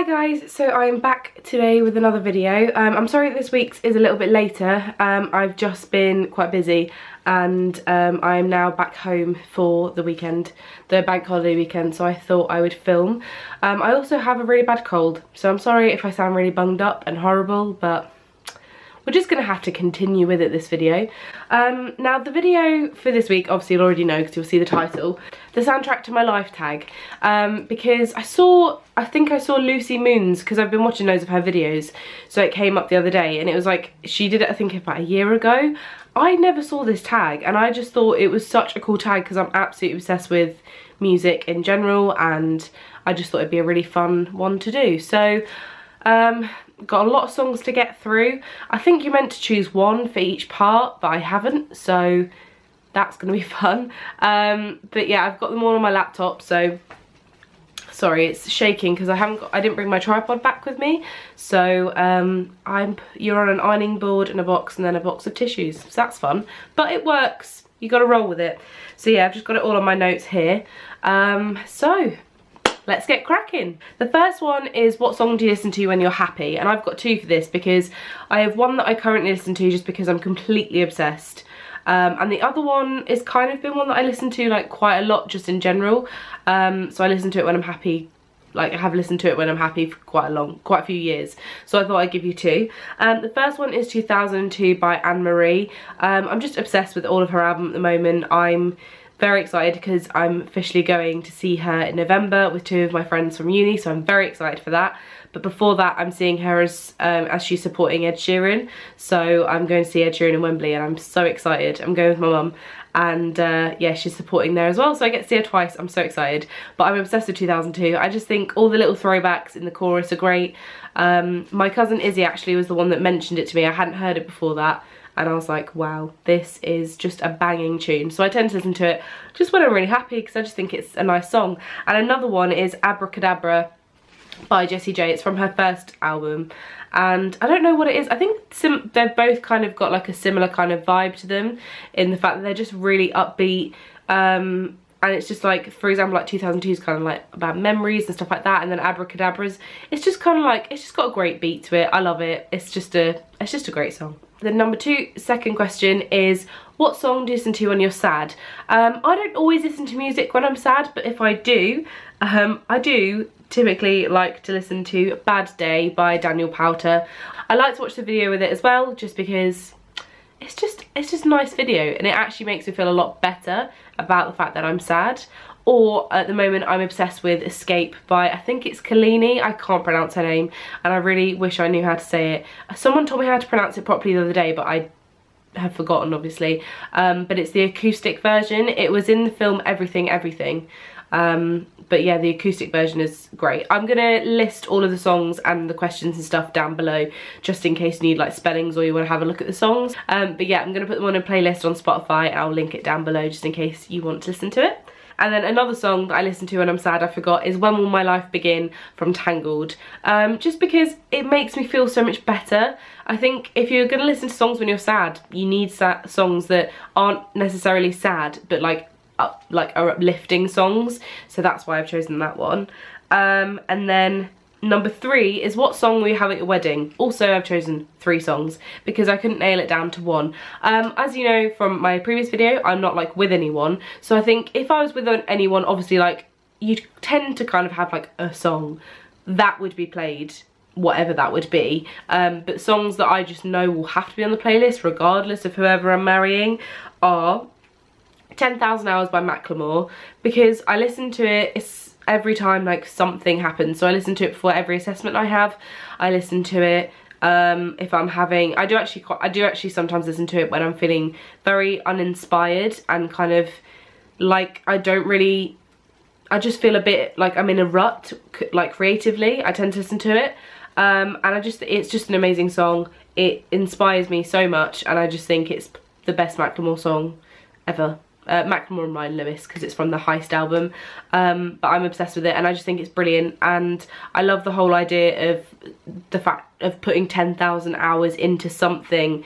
guys, so I'm back today with another video. I'm sorry that this week's is a little bit later. I've just been quite busy and I'm now back home for the weekend, the bank holiday weekend, so I thought I would film. I also have a really bad cold, so I'm sorry if I sound really bunged up and horrible, but we're just going to have to continue with it this video. Now the video for this week, obviously you'll already know because you'll see the title, the soundtrack to my life tag, because I think I saw Lucy Moon's, because I've been watching loads of her videos, so it came up the other day and it was like, she did it I think about a year ago. I never saw this tag and I just thought it was such a cool tag because I'm absolutely obsessed with music in general and I just thought it'd be a really fun one to do. So got a lot of songs to get through. I think you're meant to choose one for each part, but I haven't, so that's gonna be fun. But yeah, I've got them all on my laptop, so sorry it's shaking because I didn't bring my tripod back with me. So you're on an ironing board and a box and then a box of tissues, so that's fun, but it works, you gotta roll with it. So yeah, I've just got it all on my notes here. So let's get cracking. The first one is, what song do you listen to when you're happy? And I've got two for this because I have one that I currently listen to just because I'm completely obsessed. And the other one is kind of been one that I listen to like quite a lot just in general. So I listen to it when I'm happy. Like I have listened to it when I'm happy for quite a few years. So I thought I'd give you two. The first one is 2002 by Anne-Marie. I'm just obsessed with all of her album at the moment. I'm very excited because I'm officially going to see her in November with two of my friends from uni, so I'm very excited for that. But before that, I'm seeing her as she's supporting Ed Sheeran, so I'm going to see Ed Sheeran in Wembley and I'm so excited. I'm going with my mum and yeah, she's supporting there as well, so I get to see her twice. I'm so excited. But I'm obsessed with 2002. I just think all the little throwbacks in the chorus are great. My cousin Izzy actually was the one that mentioned it to me. I hadn't heard it before that. And I was like, wow, this is just a banging tune. So I tend to listen to it just when I'm really happy because I just think it's a nice song. And another one is Abracadabra by Jessie J. It's from her first album. And I don't know what it is. I think they've both kind of got like a similar kind of vibe to them in the fact that they're just really upbeat. And it's just like, for example, like 2002 is kind of like about memories and stuff like that. And then Abracadabra's, it's just kind of like, it's just got a great beat to it. I love it. It's just a great song. The number two, second question is, what song do you listen to when you're sad? I don't always listen to music when I'm sad, but if I do, I do typically like to listen to Bad Day by Daniel Powter. I like to watch the video with it as well, just because it's just a nice video and it actually makes me feel a lot better about the fact that I'm sad. Or at the moment I'm obsessed with Escape by, I think it's Kehlani, I can't pronounce her name and I really wish I knew how to say it. Someone told me how to pronounce it properly the other day but I have forgotten obviously. But it's the acoustic version. It was in the film Everything Everything. But yeah, the acoustic version is great. I'm gonna list all of the songs and the questions and stuff down below just in case you need like spellings or you want to have a look at the songs. But yeah, I'm gonna put them on a playlist on Spotify. I'll link it down below just in case you want to listen to it. And then another song that I listen to when I'm sad, I forgot, is When Will My Life Begin from Tangled. Just because it makes me feel so much better. I think if you're going to listen to songs when you're sad, you need songs that aren't necessarily sad, but like are uplifting songs. So that's why I've chosen that one. And then number three is, what song will you have at your wedding? Also, I've chosen three songs because I couldn't nail it down to one. As you know from my previous video, I'm not like with anyone. So I think if I was with anyone, obviously like you tend to kind of have like a song that would be played, whatever that would be. But songs that I just know will have to be on the playlist regardless of whoever I'm marrying are 10,000 Hours by Macklemore, because I listen to it every time like something happens. So I listen to it before every assessment I have. I listen to it if I'm having, I do actually sometimes listen to it when I'm feeling very uninspired and kind of like I just feel a bit like I'm in a rut, like creatively. I tend to listen to it and it's just an amazing song. It inspires me so much and I just think it's the best Macklemore song ever. Macklemore and Ryan Lewis, because it's from the Heist album, but I'm obsessed with it and I just think it's brilliant. And I love the whole idea of the fact of putting 10,000 hours into something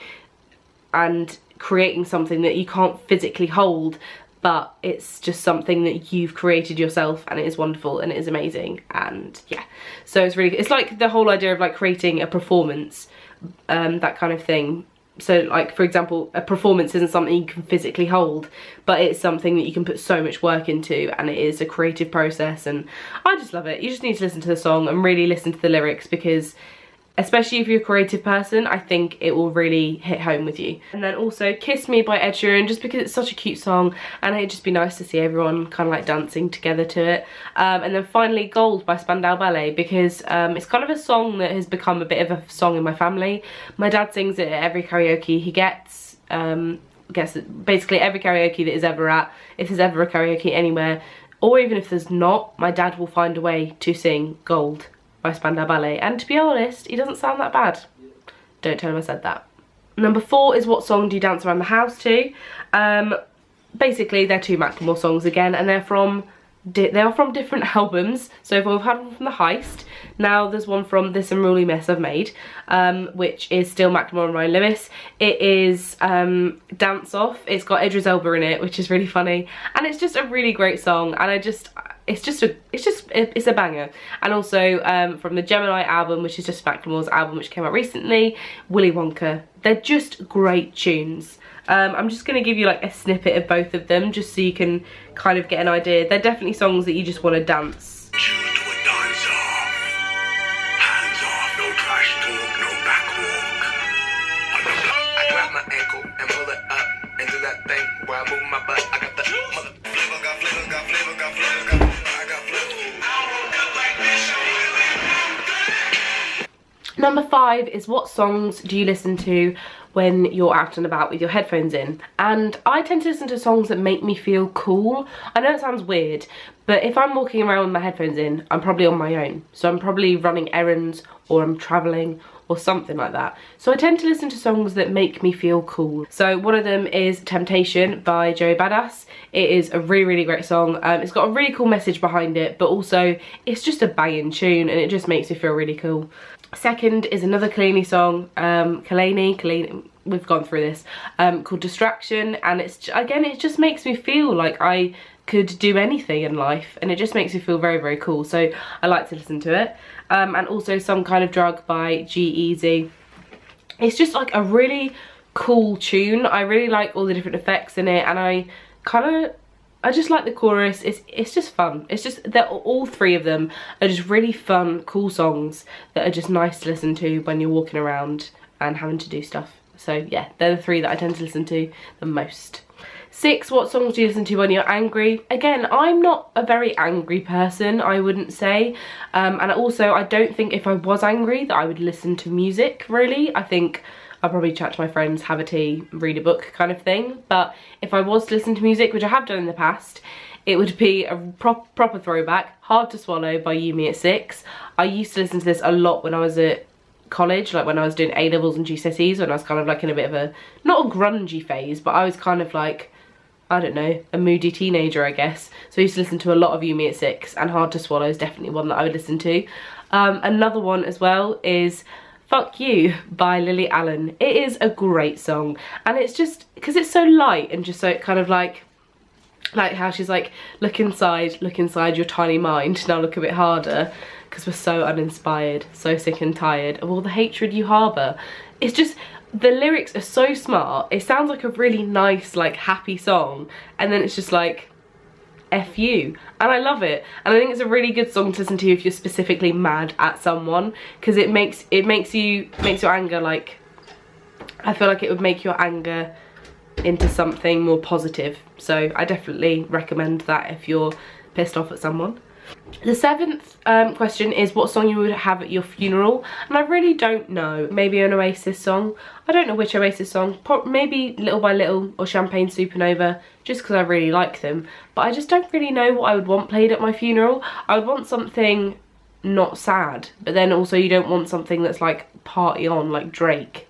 and creating something that you can't physically hold, but it's just something that you've created yourself, and it is wonderful and it is amazing. And yeah, so it's like the whole idea of like creating a performance, that kind of thing. So like, for example, a performance isn't something you can physically hold, but it's something that you can put so much work into, and it is a creative process, and I just love it. You just need to listen to the song and really listen to the lyrics, because especially if you're a creative person, I think it will really hit home with you. And then also Kiss Me by Ed Sheeran, just because it's such a cute song and it'd just be nice to see everyone kind of like dancing together to it. And then finally Gold by Spandau Ballet, because it's kind of a song that has become a bit of a song in my family. My dad sings it at every karaoke he gets. Basically every karaoke that is ever at. If there's ever a karaoke anywhere, or even if there's not, my dad will find a way to sing Gold by Spandau Ballet, and to be honest, he doesn't sound that bad. Don't tell him I said that. Number 4 is what song do you dance around the house to? Basically they're 2 Macklemore songs again, and they are from different albums. So we've had one from The Heist, now there's one from This Unruly Mess I've Made, which is still Macklemore and Ryan Lewis. It is Dance Off. It's got Idris Elba in it, which is really funny, and it's just a really great song, and it's a banger. And also from the Gemini album, which is just Macklemore's album, which came out recently, Willy Wonka. They're just great tunes. I'm just going to give you like a snippet of both of them, just so you can kind of get an idea. They're definitely songs that you just want to dance. Number 5 is what songs do you listen to when you're out and about with your headphones in? And I tend to listen to songs that make me feel cool. I know it sounds weird, but if I'm walking around with my headphones in, I'm probably on my own. So I'm probably running errands, or I'm travelling, or something like that. So I tend to listen to songs that make me feel cool. So one of them is Temptation by Joey Badass. It is a really, really great song. It's got a really cool message behind it, but also it's just a banging tune, and it just makes me feel really cool. Second is another Kehlani song, Kehlani, we've gone through this, called Distraction, and again, it just makes me feel like I could do anything in life, and it just makes me feel very, very cool, so I like to listen to it. And also Some Kind of Drug by G-Eazy. It's just like a really cool tune. I really like all the different effects in it, and I just like the chorus. It's just fun. It's just that all 3 of them are just really fun, cool songs that are just nice to listen to when you're walking around and having to do stuff. So yeah, they're the 3 that I tend to listen to the most. 6, what songs do you listen to when you're angry? Again, I'm not a very angry person, I wouldn't say. And also, I don't think if I was angry that I would listen to music, really. I think I'll probably chat to my friends, have a tea, read a book kind of thing. But if I was to listen to music, which I have done in the past, it would be a proper throwback, Hard to Swallow by You Me at 6. I used to listen to this a lot when I was at college, like when I was doing A-levels and GCSEs, when I was kind of like in a bit of a, not a grungy phase, but I was kind of like, I don't know, a moody teenager, I guess. So I used to listen to a lot of You Me at 6, and Hard to Swallow is definitely one that I would listen to. Another one as well is Fuck You by Lily Allen. It is a great song, and it's just because it's so light and just so kind of like how she's like, look inside your tiny mind, now look a bit harder, because we're so uninspired, so sick and tired of all the hatred you harbour. It's just, the lyrics are so smart. It sounds like a really nice, like, happy song, and then it's just like, F you, and I love it. And I think it's a really good song to listen to if you're specifically mad at someone, because it makes your anger, like, I feel like it would make your anger into something more positive. So I definitely recommend that if you're pissed off at someone. The 7th question is what song you would have at your funeral, and I really don't know. Maybe an Oasis song. I don't know which Oasis song. Maybe Little by Little or Champagne Supernova, just because I really like them. But I just don't really know what I would want played at my funeral. I would want something not sad, but then also you don't want something that's like party on, like Drake.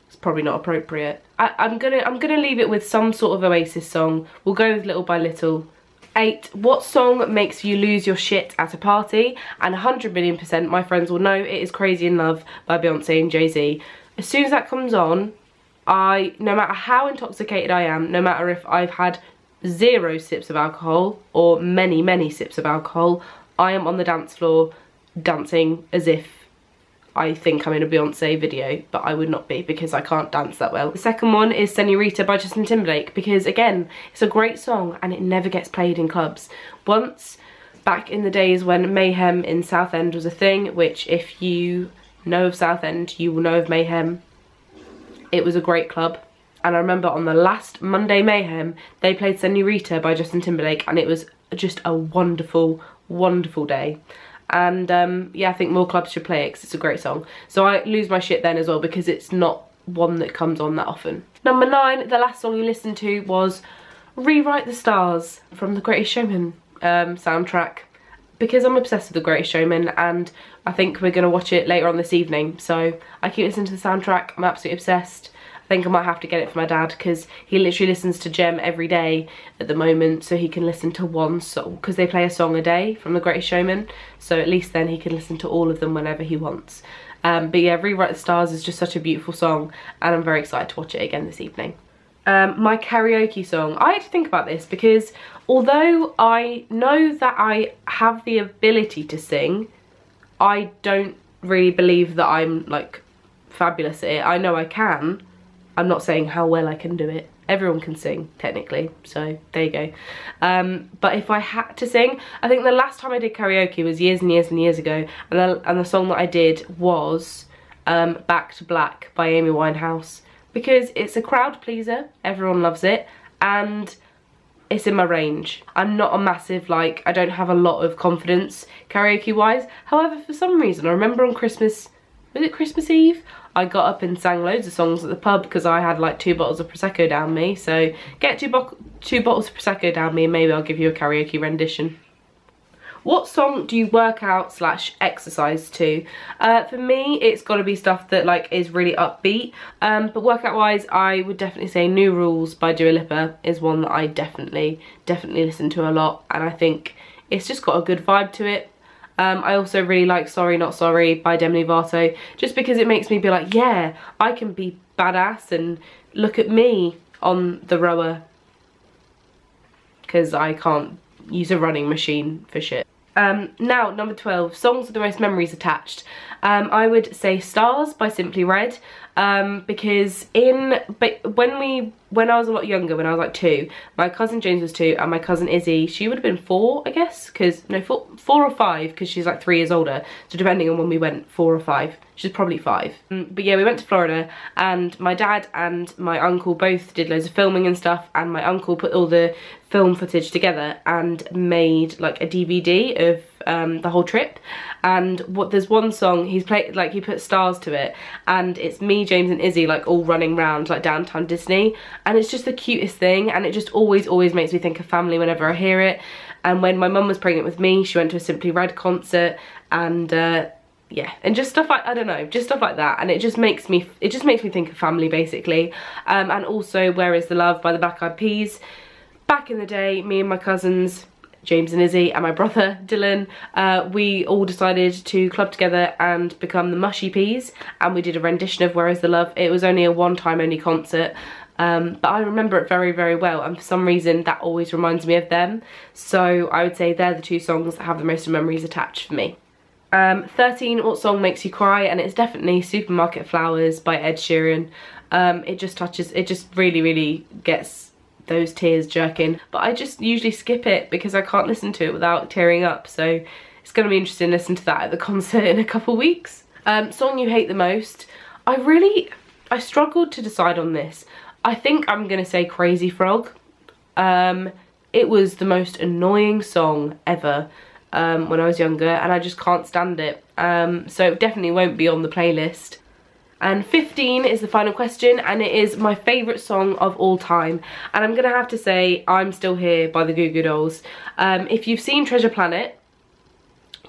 It's probably not appropriate. I'm gonna leave it with some sort of Oasis song. We'll go with Little by Little. 8, what song makes you lose your shit at a party? And 100,000,000% my friends will know it is Crazy in Love by Beyonce and Jay-Z. As soon as that comes on, no matter how intoxicated I am, no matter if I've had 0 sips of alcohol or many sips of alcohol, I am on the dance floor dancing as if I think I'm in a Beyonce video, but I would not be because I can't dance that well. The second one is Senorita by Justin Timberlake, because again, it's a great song and it never gets played in clubs. Once, back in the days when Mayhem in Southend was a thing, which if you know of Southend, you will know of Mayhem. It was a great club. And I remember on the last Monday Mayhem, they played Senorita by Justin Timberlake, and it was just a wonderful, wonderful day. And yeah, I think more clubs should play it because it's a great song. So I lose my shit then as well because it's not one that comes on that often. Number 9, the last song you listened to was Rewrite the Stars from the Greatest Showman soundtrack, because I'm obsessed with the Greatest Showman and I think we're going to watch it later on this evening. So I keep listening to the soundtrack. I'm absolutely obsessed. I think I might have to get it for my dad because he literally listens to Gem every day at the moment, so he can listen to one song because they play a song a day from The Greatest Showman, so at least then he can listen to all of them whenever he wants. But yeah, Rewrite the Stars is just such a beautiful song and I'm very excited to watch it again this evening. My karaoke song. I had to think about this because although I know that I have the ability to sing, I don't really believe that I'm like fabulous at it. I know I can. I'm not saying how well I can do it. Everyone can sing, technically, so there you go. But if I had to sing, I think the last time I did karaoke was years and years and years ago, and the song that I did was Back to Black by Amy Winehouse, because it's a crowd pleaser, everyone loves it, and it's in my range. I'm not a massive, like, I don't have a lot of confidence karaoke-wise. However, for some reason, I remember on Christmas, was it Christmas Eve? I got up and sang loads of songs at the pub because I had like 2 bottles of Prosecco down me. So get two bottles of Prosecco down me and maybe I'll give you a karaoke rendition. What song do you work out / exercise to? For me, it's got to be stuff that like is really upbeat. But workout wise, I would definitely say New Rules by Dua Lipa is one that I definitely listen to a lot. And I think it's just got a good vibe to it. I also really like Sorry Not Sorry by Demi Lovato, just because it makes me be like, yeah, I can be badass and look at me on the rower, because I can't use a running machine for shit. Now, number 12, songs with the most memories attached. I would say Stars by Simply Red, because when I was a lot younger, when I was like 2, my cousin James was 2 and my cousin Izzy, she would have been 4, I guess, because no, 4 or 5, because she's like 3 years older, so depending on when we went, 4 or 5, she's probably 5. But yeah, we went to Florida and my dad and my uncle both did loads of filming and stuff, and my uncle put all the film footage together and made like a DVD of the whole trip. And there's one song he's played, like he put stars to it, and it's me, James and Izzy like all running around like downtown Disney, and it's just the cutest thing, and it just always makes me think of family whenever I hear it. And when my mum was pregnant with me, she went to a Simply Red concert, and yeah, and just stuff like, I don't know, just stuff like that, and it just makes me think of family basically. And also Where Is the Love by the Black Eyed Peas. Back in the day, me and my cousins James and Izzy and my brother Dylan, we all decided to club together and become the Mushy Peas, and we did a rendition of Where Is the Love. It was only a one-time only concert, but I remember it very well, and for some reason that always reminds me of them. So I would say they're the 2 songs that have the most memories attached for me. 13, what song makes you cry? And it's definitely Supermarket Flowers by Ed Sheeran. It just really gets those tears jerking, but I just usually skip it because I can't listen to it without tearing up, so it's going to be interesting to listen to that at the concert in a couple weeks. Song you hate the most? I struggled to decide on this. I think I'm going to say Crazy Frog. It was the most annoying song ever when I was younger, and I just can't stand it, so it definitely won't be on the playlist. And 15 is the final question, and it is my favourite song of all time. And I'm going to have to say I'm Still Here by the Goo Goo Dolls. If you've seen Treasure Planet,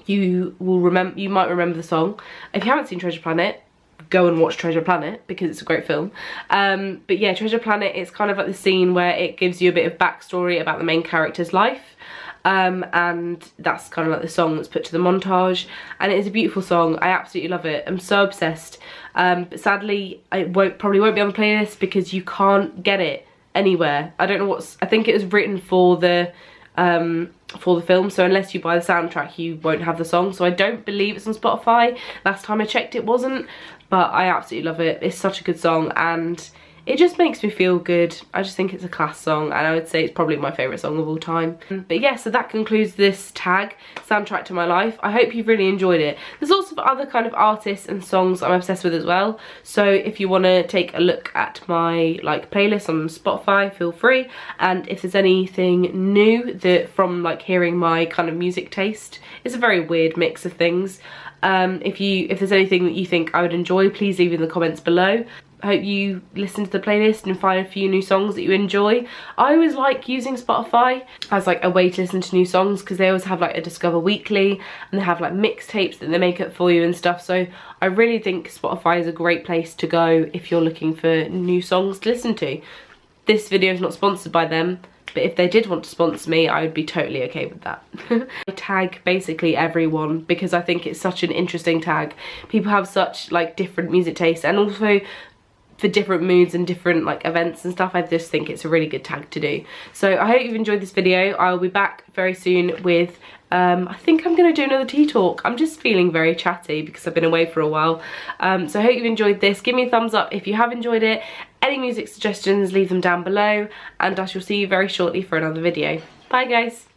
you might remember the song. If you haven't seen Treasure Planet, go and watch Treasure Planet because it's a great film. But yeah, Treasure Planet, it's kind of like the scene where it gives you a bit of backstory about the main character's life. And that's kind of like the song that's put to the montage, and it is a beautiful song. I absolutely love it. I'm so obsessed. But sadly, it probably won't be on the playlist because you can't get it anywhere. I don't know what's, I think it was written for the film, so unless you buy the soundtrack you won't have the song. So I don't believe it's on Spotify. Last time I checked it wasn't, but I absolutely love it. It's such a good song and it just makes me feel good. I just think it's a class song, and I would say it's probably my favourite song of all time. But yeah, so that concludes this tag, Soundtrack to My Life. I hope you've really enjoyed it. There's also other kind of artists and songs I'm obsessed with as well. So if you want to take a look at my like playlist on Spotify, feel free. And if there's anything new that from like hearing my kind of music taste, it's a very weird mix of things. If there's anything that you think I would enjoy, please leave in the comments below. I hope you listen to the playlist and find a few new songs that you enjoy. I always like using Spotify as like a way to listen to new songs, because they always have like a Discover Weekly and they have like mixtapes that they make up for you and stuff. So I really think Spotify is a great place to go if you're looking for new songs to listen to. This video is not sponsored by them, but if they did want to sponsor me, I would be totally okay with that. I tag basically everyone because I think it's such an interesting tag. People have such like different music tastes, and also for different moods and different like events and stuff. I just think it's a really good tag to do. So I hope you've enjoyed this video. I'll be back very soon with I think I'm gonna do another tea talk. I'm just feeling very chatty because I've been away for a while. So I hope you've enjoyed this. Give me a thumbs up if you have enjoyed it. Any music suggestions, leave them down below, and I shall see you very shortly for another video. Bye guys.